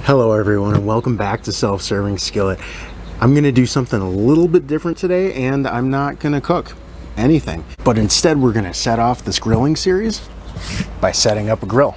Hello everyone and welcome back to Self-Serving Skillet. I'm going to do something a little bit different today, and I'm not going to cook anything. But instead we're going to set off this grilling series by setting up a grill.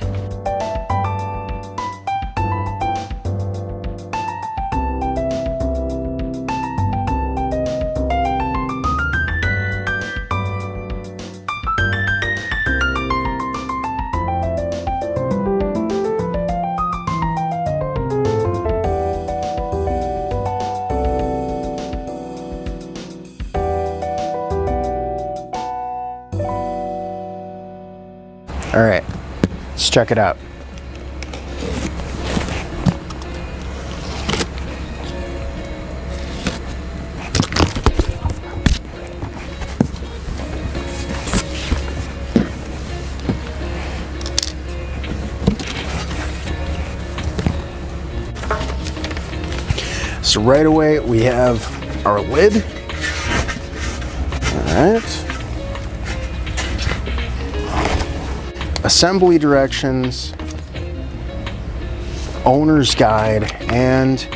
All right, let's check it out. So right away we have our lid. All right. Assembly directions, owner's guide, and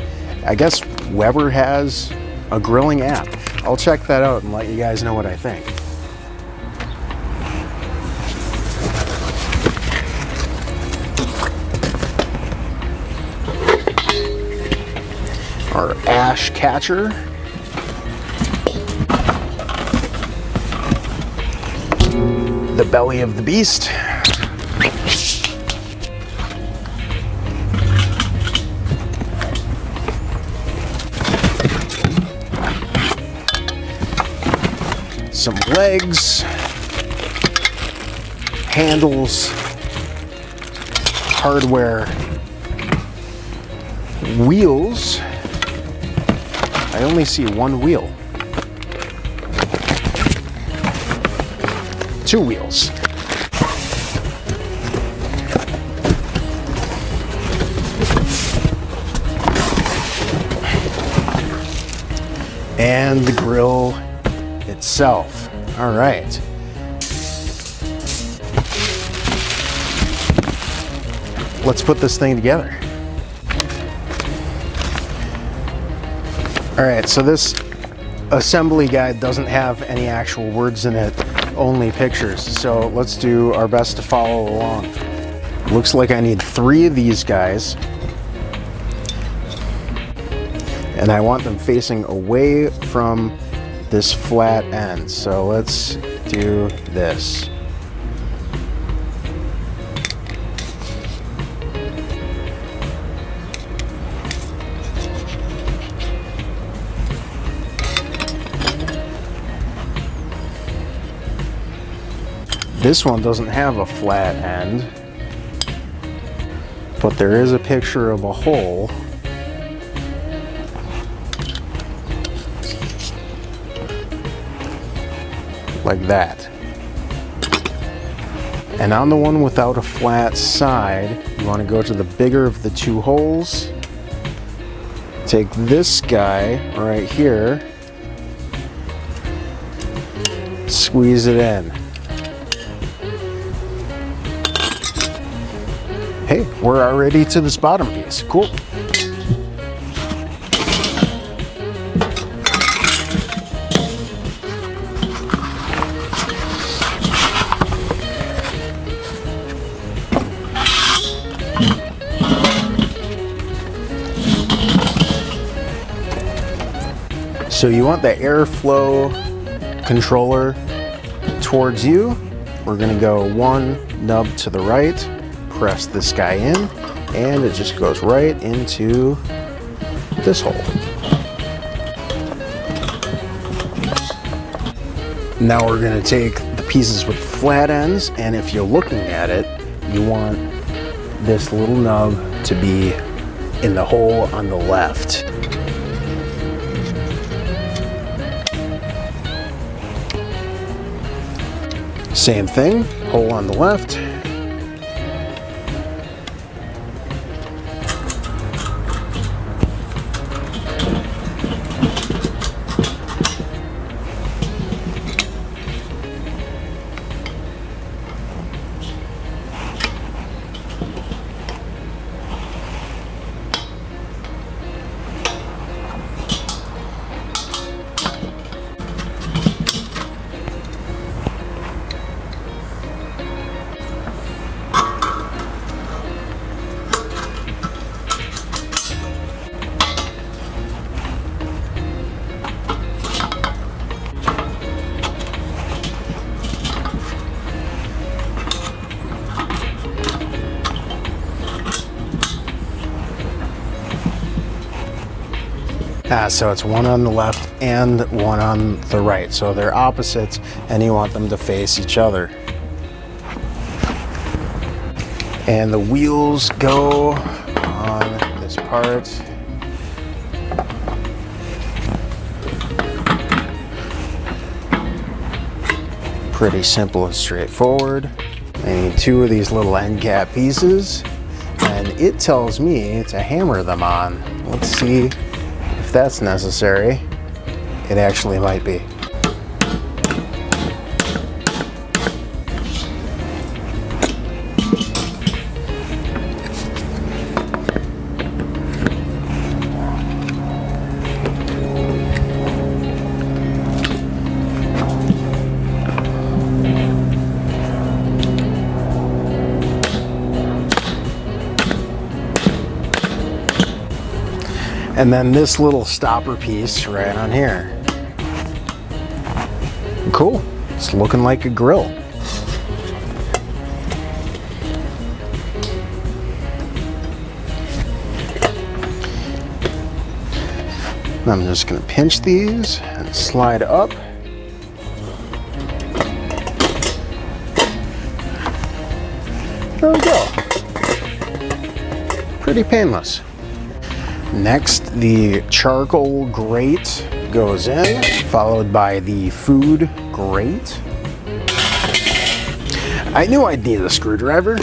I guess Weber has a grilling app. I'll check that out and let you guys know what I think. Our ash catcher. The belly of the beast. Some legs, handles, hardware, wheels. I only see one wheel. Two wheels. And the grill itself. All right. Let's put this thing together. All right, so this assembly guide doesn't have any actual words in it, only pictures. So let's do our best to follow along. Looks like I need 3 of these guys. And I want them facing away from this flat end. So let's do this. This one doesn't have a flat end, but there is a picture of a hole. Like that. And on the one without a flat side, you want to go to the bigger of the 2 holes. Take this guy right here, squeeze it in. Hey, we're already to this bottom piece. Cool. So you want the airflow controller towards you. We're gonna go 1 nub to the right, press this guy in, and it just goes right into this hole. Now we're gonna take the pieces with the flat ends, and if you're looking at it, you want this little nub to be in the hole on the left. Same thing, hole on the left. So it's one on the left and one on the right. So they're opposites and you want them to face each other. And the wheels go on this part. Pretty simple and straightforward. I need two of these little end cap pieces, and it tells me to hammer them on. Let's see if that's necessary. It actually might be. And then this little stopper piece right on here. Cool, it's looking like a grill. I'm just gonna pinch these and slide up. There we go. Pretty painless. Next, the charcoal grate goes in, followed by the food grate. I knew I'd need a screwdriver.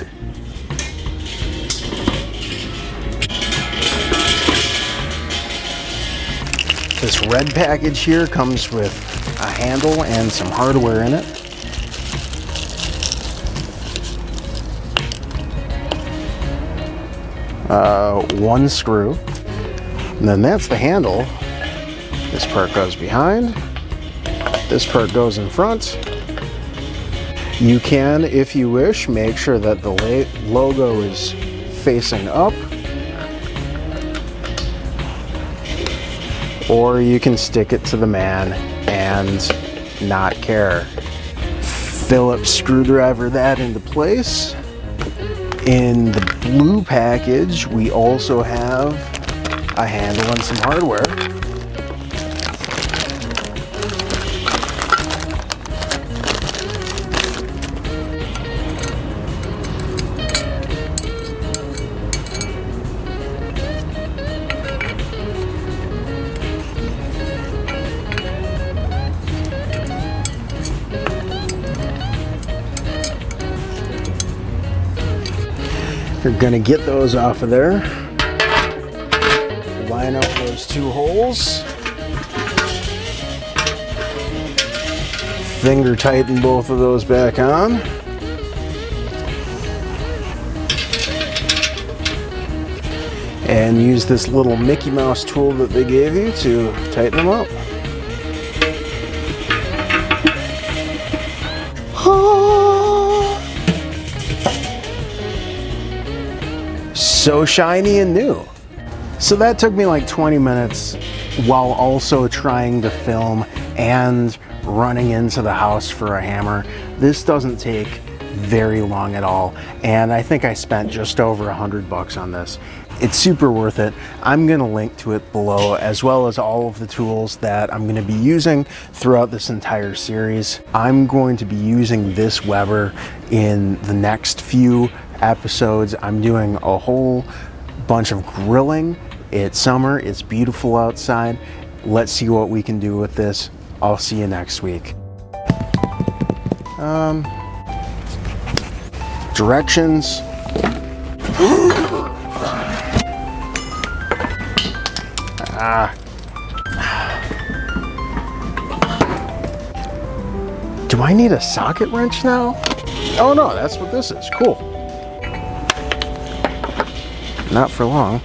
This red package here comes with a handle and some hardware in it. One screw. And then that's the handle. This part goes behind. This part goes in front. You can, if you wish, make sure that the logo is facing up. Or you can stick it to the man and not care. Phillips screwdriver that into place. In the blue package, we also have a handle and some hardware. You're gonna get those off of there. Line up those two holes. Finger tighten both of those back on. And use this little Mickey Mouse tool that they gave you to tighten them up. So shiny and new. So that took me like 20 minutes while also trying to film and running into the house for a hammer. This doesn't take very long at all, and I think I spent just over $100 on this. It's super worth it. I'm gonna link to it below, as well as all of the tools that I'm gonna be using throughout this entire series. I'm going to be using this Weber in the next few episodes. I'm doing a whole bunch of grilling. It's summer, it's beautiful outside. Let's see what we can do with this. I'll see you next week. Directions. Do I need a socket wrench now? Oh no, that's what this is. Cool. Not for long.